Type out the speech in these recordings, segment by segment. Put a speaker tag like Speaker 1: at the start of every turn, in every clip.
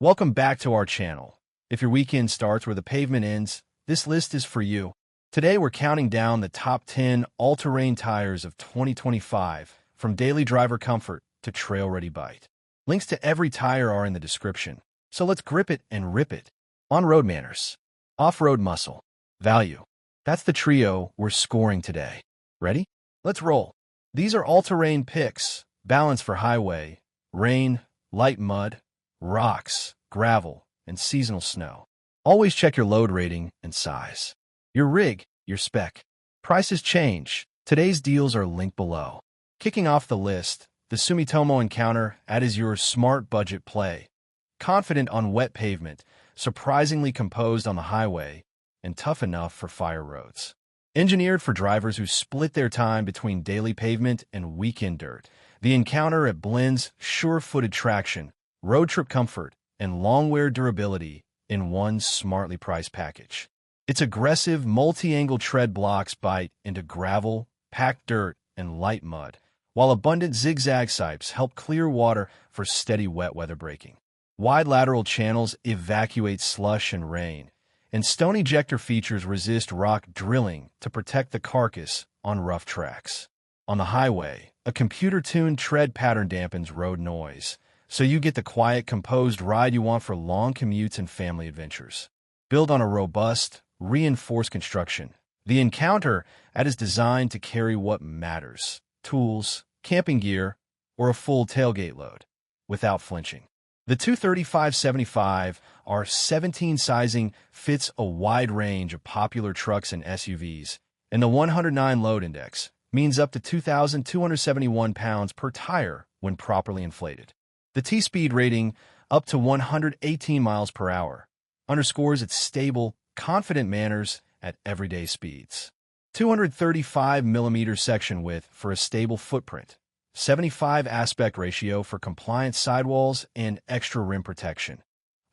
Speaker 1: Welcome back to our channel. If your weekend starts where the pavement ends, this list is for you. Today we're counting down the top 10 all-terrain tires of 2025, from daily driver comfort to trail-ready bite. Links to every tire are in the description, so let's grip it and rip it. On-road manners, off-road muscle, value. That's the trio we're scoring today. Ready? Let's roll. These are all-terrain picks, balanced for highway, rain, light mud, rocks, gravel, and seasonal snow. Always check your load rating and size. Your rig, your spec. Prices change. Today's deals are linked below. Kicking off the list, the Sumitomo Encounter is your smart budget play. Confident on wet pavement, surprisingly composed on the highway, and tough enough for fire roads. Engineered for drivers who split their time between daily pavement and weekend dirt, the Encounter blends sure-footed traction, road trip comfort, and long-wear durability in one smartly priced package. Its aggressive, multi-angle tread blocks bite into gravel, packed dirt, and light mud, while abundant zigzag sipes help clear water for steady wet weather braking. Wide lateral channels evacuate slush and rain, and stone ejector features resist rock drilling to protect the carcass on rough tracks. On the highway, a computer-tuned tread pattern dampens road noise, so you get the quiet, composed ride you want for long commutes and family adventures. Built on a robust, reinforced construction, the Encounter is designed to carry what matters: tools, camping gear, or a full tailgate load, without flinching. The 235/75 R17 sizing fits a wide range of popular trucks and SUVs, and the 109 load index means up to 2,271 pounds per tire when properly inflated. The T-Speed rating, up to 118 miles per hour, underscores its stable, confident manners at everyday speeds. 235mm section width for a stable footprint, 75 aspect ratio for compliant sidewalls and extra rim protection.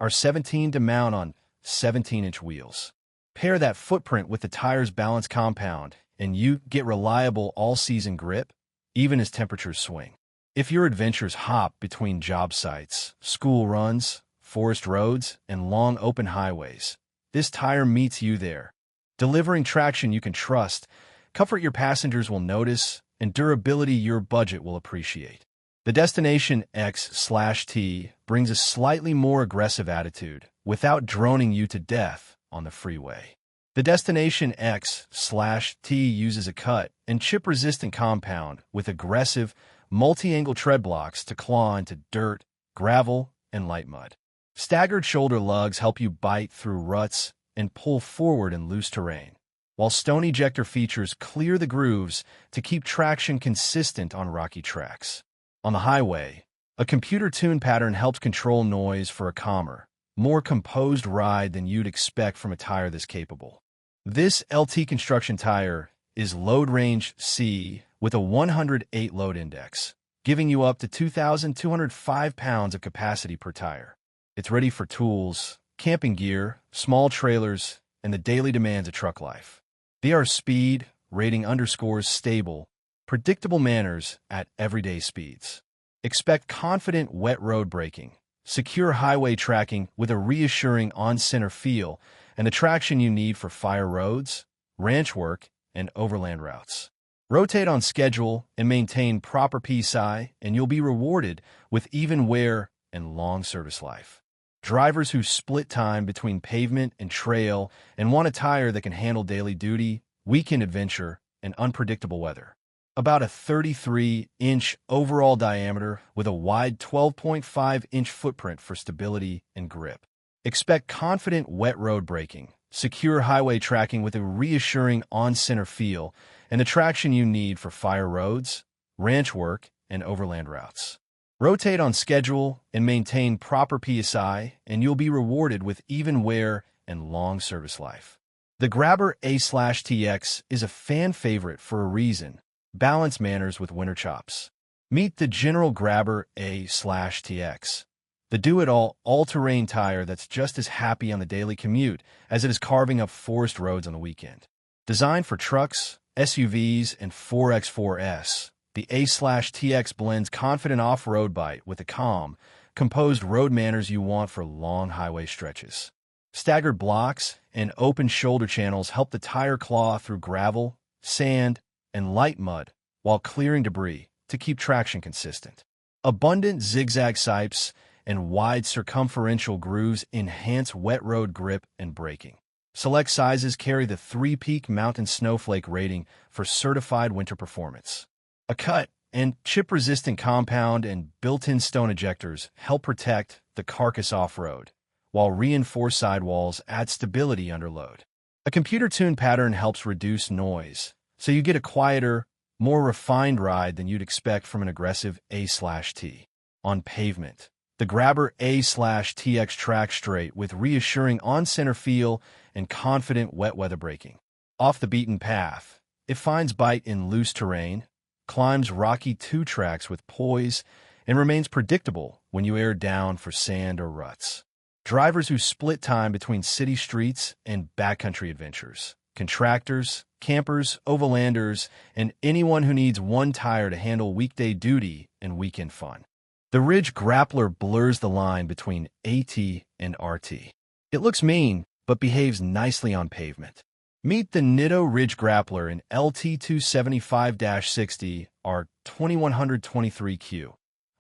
Speaker 1: R17 to mount on 17-inch wheels. Pair that footprint with the tire's balanced compound, and you get reliable all-season grip, even as temperatures swing. If your adventures hop between job sites, school runs, forest roads, and long open highways, this tire meets you there. Delivering traction you can trust, comfort your passengers will notice, and durability your budget will appreciate. The Destination X/T brings a slightly more aggressive attitude without droning you to death on the freeway. The Destination X/T uses a cut and chip-resistant compound with aggressive, multi-angle tread blocks to claw into dirt, gravel, and light mud. Staggered shoulder lugs help you bite through ruts and pull forward in loose terrain, while stone ejector features clear the grooves to keep traction consistent on rocky tracks. On the highway, a computer-tuned pattern helps control noise for a calmer, more composed ride than you'd expect from a tire this capable. This LT construction tire is load range C with a 108 load index, giving you up to 2,205 pounds of capacity per tire. It's ready for tools, camping gear, small trailers, and the daily demands of truck life. The Speed rating underscores stable, predictable manners at everyday speeds. Expect confident wet road braking, secure highway tracking with a reassuring on-center feel, and the traction you need for fire roads, ranch work, and overland routes. Rotate on schedule and maintain proper PSI, and you'll be rewarded with even wear and long service life. Drivers who split time between pavement and trail and want a tire that can handle daily duty, weekend adventure, and unpredictable weather. About a 33-inch overall diameter with a wide 12.5-inch footprint for stability and grip. Expect confident wet road braking, secure highway tracking with a reassuring on-center feel, and the traction you need for fire roads, ranch work, and overland routes. Rotate on schedule and maintain proper PSI, and you'll be rewarded with even wear and long service life. The Grabber A/TX is a fan favorite for a reason: balance manners with winter chops. Meet the General Grabber A/TX, the do-it-all, all-terrain tire that's just as happy on the daily commute as it is carving up forest roads on the weekend. Designed for trucks, SUVs, and 4x4S, the A/TX blends confident off-road bite with a calm, composed road manners you want for long highway stretches. Staggered blocks and open shoulder channels help the tire claw through gravel, sand, and light mud while clearing debris to keep traction consistent. Abundant zigzag sipes and wide circumferential grooves enhance wet road grip and braking. Select sizes carry the 3-peak mountain snowflake rating for certified winter performance. A cut and chip-resistant compound and built-in stone ejectors help protect the carcass off-road, while reinforced sidewalls add stability under load. A computer-tuned pattern helps reduce noise, so you get a quieter, more refined ride than you'd expect from an aggressive A/T. On pavement, the Grabber A/TX tracks straight with reassuring on-center feel and confident wet weather braking. Off the beaten path, it finds bite in loose terrain, climbs rocky 2-tracks with poise, and remains predictable when you air down for sand or ruts. Drivers who split time between city streets and backcountry adventures, contractors, campers, overlanders, and anyone who needs one tire to handle weekday duty and weekend fun. The Ridge Grappler blurs the line between AT and RT. It looks mean, but behaves nicely on pavement. Meet the Nitto Ridge Grappler in LT275-60 R2123Q,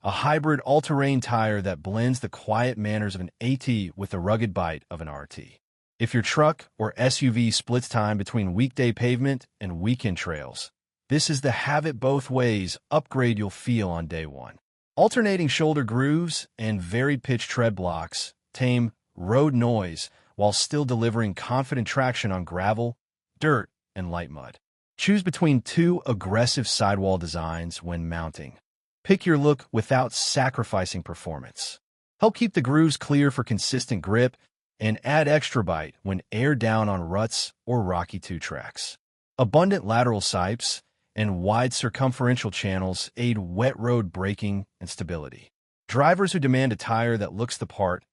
Speaker 1: a hybrid all-terrain tire that blends the quiet manners of an AT with the rugged bite of an RT. If your truck or SUV splits time between weekday pavement and weekend trails, this is the have-it-both-ways upgrade you'll feel on day one. Alternating shoulder grooves and varied pitch tread blocks tame road noise while still delivering confident traction on gravel, dirt, and light mud. Choose between 2 aggressive sidewall designs when mounting. Pick your look without sacrificing performance. Help keep the grooves clear for consistent grip and add extra bite when air down on ruts or rocky 2-tracks. Abundant lateral sipes and wide circumferential channels aid wet road braking and stability. Drivers who demand a tire that looks the part,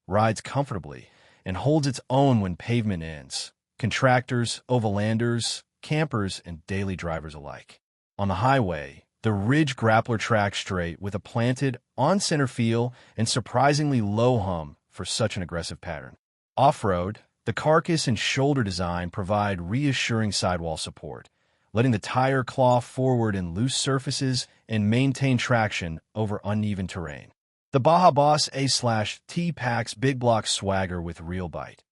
Speaker 1: rides comfortably, and holds its own when pavement ends. Contractors, overlanders, campers, and daily drivers alike. On the highway, the Ridge Grappler tracks straight with a planted, on-center feel and surprisingly low hum for such an aggressive pattern. Off-road, the carcass and shoulder design provide reassuring sidewall support, letting the tire claw forward in loose surfaces and maintain traction over uneven terrain. The Baja Boss A/T packs big block swagger with real bite.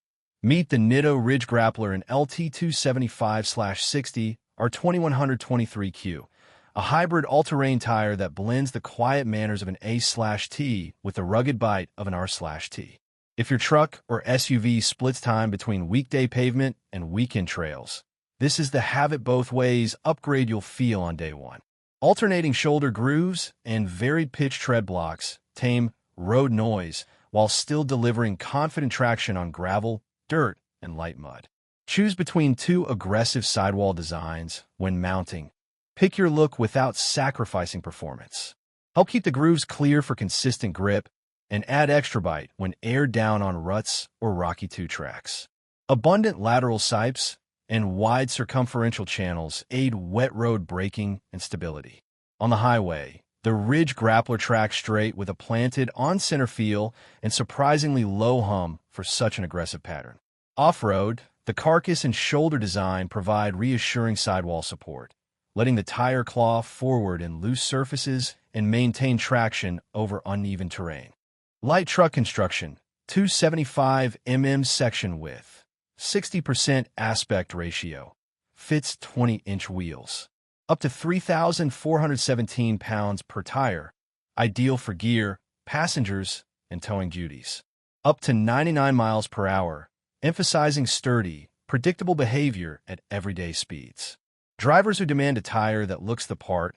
Speaker 1: Meet the Nitto Ridge Grappler in LT275-60 R2123Q, a hybrid all-terrain tire that blends the quiet manners of an A/T with the rugged bite of an R/T. If your truck or SUV splits time between weekday pavement and weekend trails, this is the have-it-both-ways upgrade you'll feel on day one. Alternating shoulder grooves and varied pitch tread blocks tame road noise while still delivering confident traction on gravel, dirt, and light mud. Choose between 2 aggressive sidewall designs when mounting. Pick your look without sacrificing performance. Help keep the grooves clear for consistent grip and add extra bite when air down on ruts or rocky 2-tracks. Abundant lateral sipes and wide circumferential channels aid wet road braking and stability. On the highway, the Ridge Grappler tracks straight with a planted, on-center feel and surprisingly low hum for such an aggressive pattern. Off-road, the carcass and shoulder design provide reassuring sidewall support, letting the tire claw forward in loose surfaces and maintain traction over uneven terrain. Light truck construction, 275 mm section width, 60% aspect ratio, fits 20-inch wheels. Up to 3,417 pounds per tire, ideal for gear, passengers, and towing duties. Up to 99 miles per hour, emphasizing sturdy, predictable behavior at everyday speeds. Drivers who demand a tire that looks the part,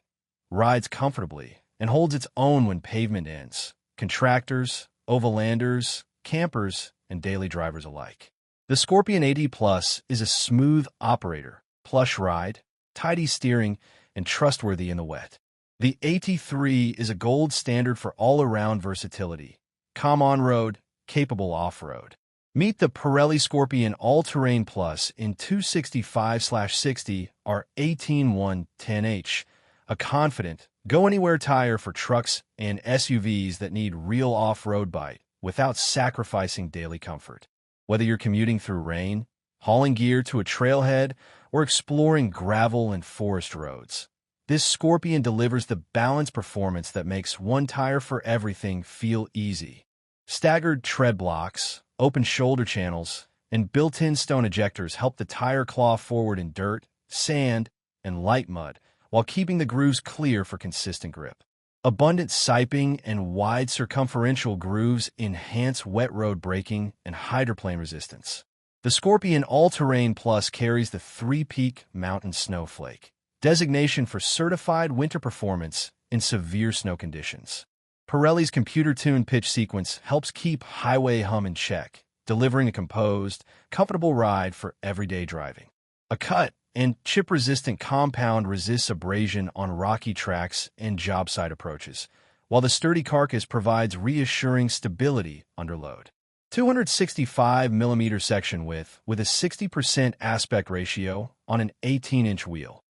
Speaker 1: rides comfortably, and holds its own when pavement ends. Contractors, overlanders, campers, and daily drivers alike. The Scorpion AD Plus is a smooth operator, plush ride, tidy steering, and trustworthy in the wet. The AT3 is a gold standard for all-around versatility, calm on-road, capable off-road. Meet the Pirelli Scorpion All-Terrain Plus in 265/60 R18110H, a confident, Go anywhere tire for trucks and SUVs that need real off-road bite without sacrificing daily comfort. Whether you're commuting through rain, hauling gear to a trailhead, or exploring gravel and forest roads, this Scorpion delivers the balanced performance that makes one tire for everything feel easy. Staggered tread blocks, open shoulder channels, and built-in stone ejectors help the tire claw forward in dirt, sand, and light mud, while keeping the grooves clear for consistent grip. Abundant siping and wide circumferential grooves enhance wet road braking and hydroplane resistance. The Scorpion All-Terrain Plus carries the 3-Peak Mountain Snowflake, designation for certified winter performance in severe snow conditions. Pirelli's computer-tuned pitch sequence helps keep highway hum in check, delivering a composed, comfortable ride for everyday driving. A cut and chip-resistant compound resists abrasion on rocky tracks and job site approaches, while the sturdy carcass provides reassuring stability under load. 265mm section width with a 60% aspect ratio on an 18-inch wheel.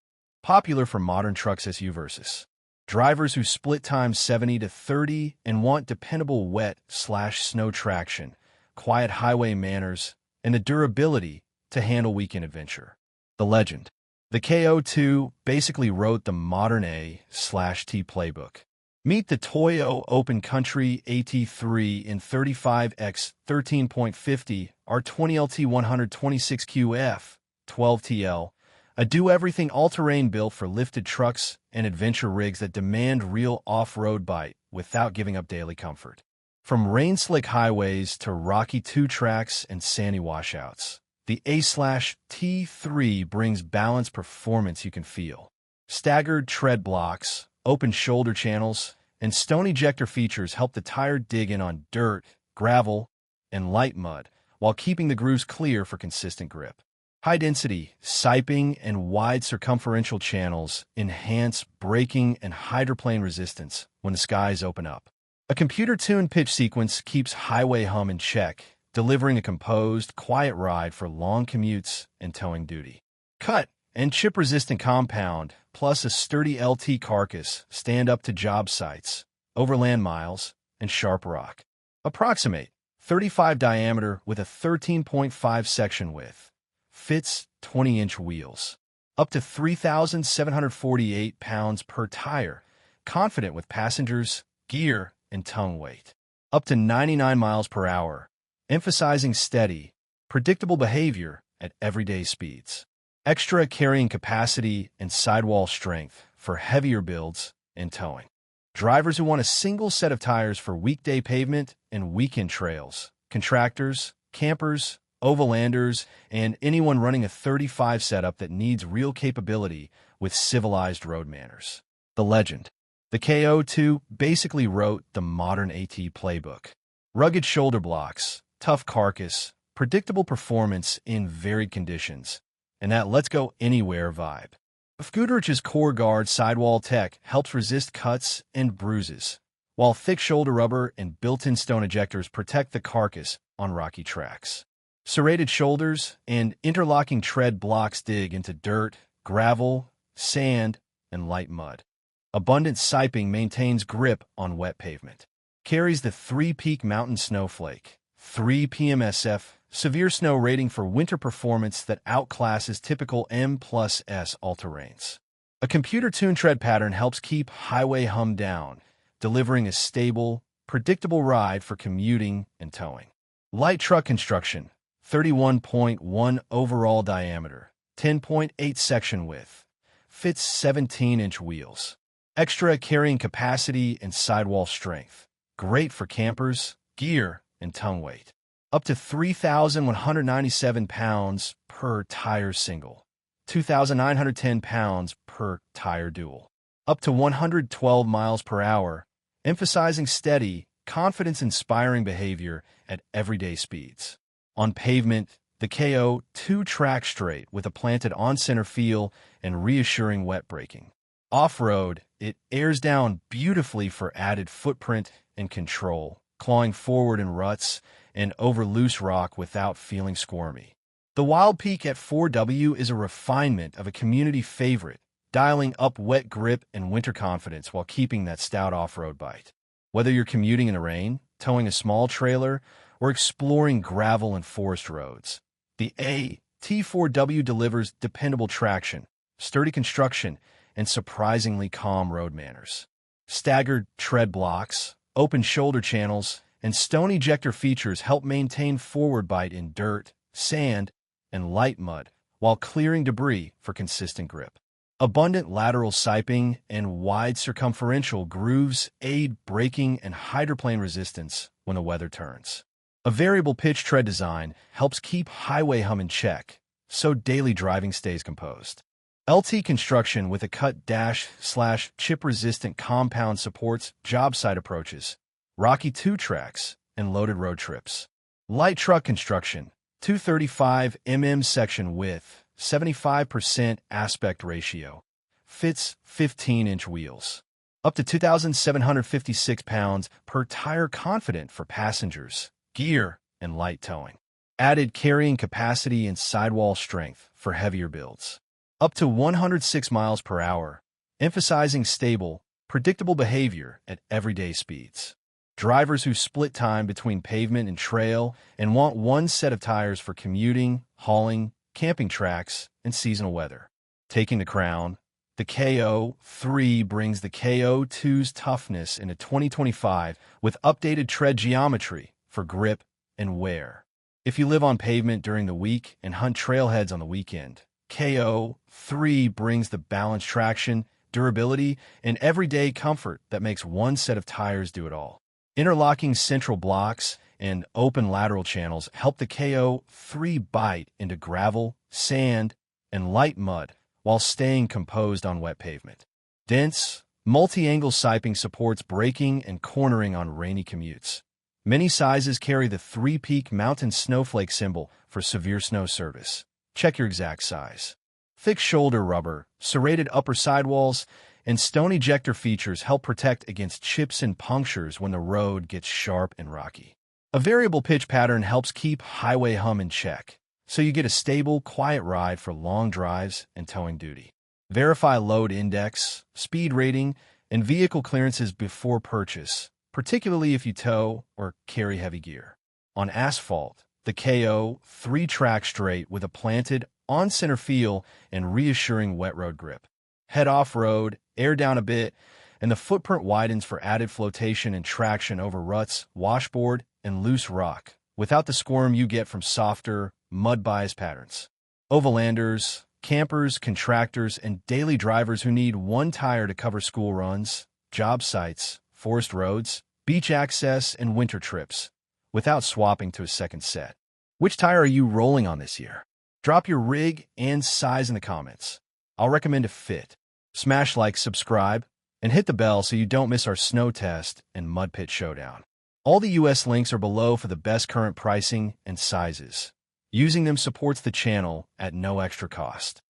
Speaker 1: Popular for modern trucks SUVs. Drivers who split time 70 to 30 and want dependable wet/snow traction, quiet highway manners, and the durability to handle weekend adventure. The legend. The KO2 basically wrote the modern A/T playbook. Meet the Toyo Open Country AT3 in 35x 13.50 R20LT 126QF 12TL, a do-everything all-terrain built for lifted trucks and adventure rigs that demand real off-road bite without giving up daily comfort. From rain-slick highways to rocky two-tracks and sandy washouts, the A/T3 brings balanced performance you can feel. Staggered tread blocks, open shoulder channels, and stone ejector features help the tire dig in on dirt, gravel, and light mud, while keeping the grooves clear for consistent grip. High-density, siping, and wide circumferential channels enhance braking and hydroplane resistance when the skies open up. A computer-tuned pitch sequence keeps highway hum in check, delivering a composed, quiet ride for long commutes and towing duty. Cut and chip-resistant compound, plus a sturdy LT carcass, stand up to job sites, overland miles, and sharp rock. Approximate 35 diameter with a 13.5 section width. Fits 20-inch wheels. Up to 3,748 pounds per tire. Confident with passengers, gear, and tongue weight. Up to 99 miles per hour. Emphasizing steady, predictable behavior at everyday speeds. Extra carrying capacity and sidewall strength for heavier builds and towing. Drivers who want a single set of tires for weekday pavement and weekend trails. Contractors, campers, overlanders, and anyone running a 35 setup that needs real capability with civilized road manners. The legend. The KO2 basically wrote the modern AT playbook. Rugged shoulder blocks, tough carcass, predictable performance in varied conditions, and that let's go anywhere vibe. Goodrich's Core Guard sidewall tech helps resist cuts and bruises, while thick shoulder rubber and built-in stone ejectors protect the carcass on rocky tracks. Serrated shoulders and interlocking tread blocks dig into dirt, gravel, sand, and light mud. Abundant siping maintains grip on wet pavement. Carries the 3-Peak Mountain Snowflake, 3 PMSF, severe snow rating for winter performance that outclasses typical M+S all-terrains. A computer-tuned tread pattern helps keep highway hum down, delivering a stable, predictable ride for commuting and towing. Light truck construction. 31.1 overall diameter, 10.8 section width, fits 17-inch wheels. Extra carrying capacity and sidewall strength. Great for campers, gear, and tongue weight. Up to 3,197 pounds per tire single. 2,910 pounds per tire dual. Up to 112 miles per hour, emphasizing steady, confidence-inspiring behavior at everyday speeds. On pavement, the KO2 tracks straight with a planted on-center feel and reassuring wet braking. Off-road, it airs down beautifully for added footprint and control, clawing forward in ruts and over loose rock without feeling squirmy. The Wild Peak at 4W is a refinement of a community favorite, dialing up wet grip and winter confidence while keeping that stout off-road bite. Whether you're commuting in the rain, towing a small trailer, or exploring gravel and forest roads, the AT4W delivers dependable traction, sturdy construction, and surprisingly calm road manners. Staggered tread blocks, open shoulder channels, and stone ejector features help maintain forward bite in dirt, sand, and light mud while clearing debris for consistent grip. Abundant lateral siping and wide circumferential grooves aid braking and hydroplane resistance when the weather turns. A variable pitch tread design helps keep highway hum in check, so daily driving stays composed. LT construction with a cut dash/chip-resistant compound supports job site approaches, rocky two-tracks, and loaded road trips. Light truck construction, 235 mm section width, 75% aspect ratio, fits 15-inch wheels. Up to 2,756 pounds per tire, confident for passengers, gear, and light towing. Added carrying capacity and sidewall strength for heavier builds. Up to 106 miles per hour, emphasizing stable, predictable behavior at everyday speeds. Drivers who split time between pavement and trail and want one set of tires for commuting, hauling, camping tracks, and seasonal weather. Taking the crown, the KO3 brings the KO2's toughness into 2025 with updated tread geometry for grip and wear. If you live on pavement during the week and hunt trailheads on the weekend, KO3 brings the balanced traction, durability, and everyday comfort that makes one set of tires do it all. Interlocking central blocks and open lateral channels help the KO3 bite into gravel, sand, and light mud while staying composed on wet pavement. Dense, multi-angle siping supports braking and cornering on rainy commutes. Many sizes carry the three-peak mountain snowflake symbol for severe snow service. Check your exact size. Thick shoulder rubber, serrated upper sidewalls, and stone ejector features help protect against chips and punctures when the road gets sharp and rocky. A variable pitch pattern helps keep highway hum in check, so you get a stable, quiet ride for long drives and towing duty. Verify load index, speed rating, and vehicle clearances before purchase, particularly if you tow or carry heavy gear. On asphalt, the KO3 tracks straight with a planted, on-center feel and reassuring wet road grip. Head off-road, air down a bit, and the footprint widens for added flotation and traction over ruts, washboard, and loose rock, without the squirm you get from softer, mud-biased patterns. Overlanders, campers, contractors, and daily drivers who need one tire to cover school runs, job sites, forest roads, beach access, and winter trips, without swapping to a second set. Which tire are you rolling on this year? Drop your rig and size in the comments. I'll recommend a fit. Smash like, subscribe, and hit the bell so you don't miss our snow test and mud pit showdown. All the US links are below for the best current pricing and sizes. Using them supports the channel at no extra cost.